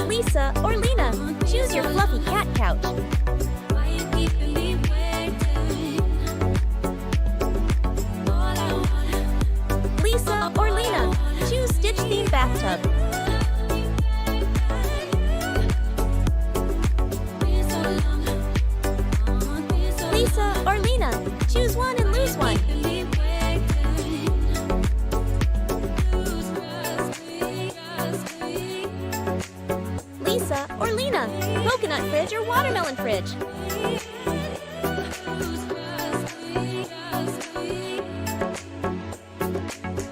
Lisa or Lena, choose your fluffy cat couch. Lisa or Lena, choose Stitch theme bathtub. Lisa or Lena, choose one and lose one. Lisa or Lena, coconut fridge or watermelon fridge.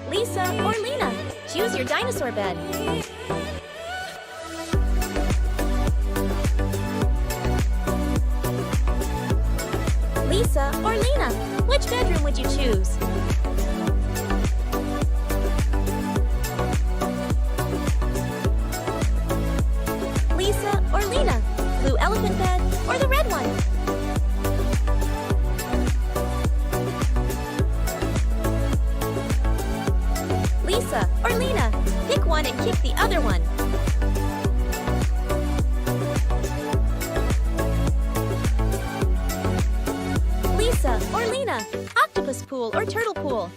Lisa or Lena, choose your dinosaur bed. Lisa or Lena, which bedroom would you choose? Lisa or Lena, blue elephant bed or the red one? Lisa or Lena, pick one and kick the other one. Lisa or Lena, octopus pool or turtle pool?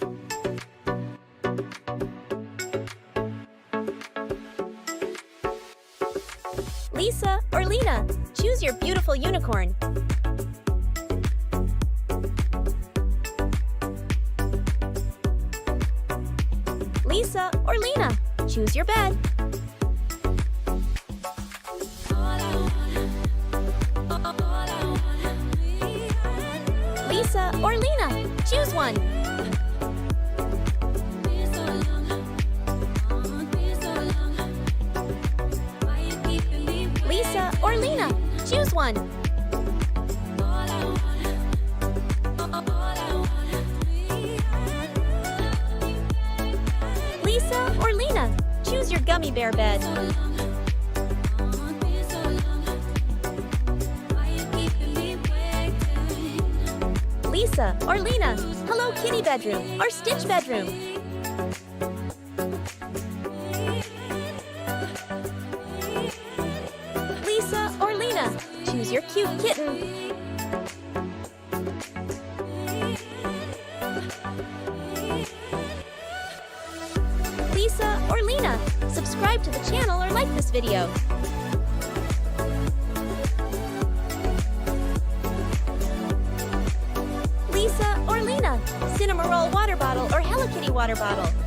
Lisa or Lena, choose your beautiful unicorn. Lisa or Lena, choose your bed. Lisa or Lena, choose one. Lisa or Lena, choose one. Lisa or Lena, choose your gummy bear bed. Lisa or Lena, Hello Kitty bedroom or Stitch bedroom? Lisa or Lena, choose your cute kitten. Lisa or Lena, subscribe to the channel or like this video. Lisa or Lena, Cinnamoroll water bottle or Hello Kitty water bottle?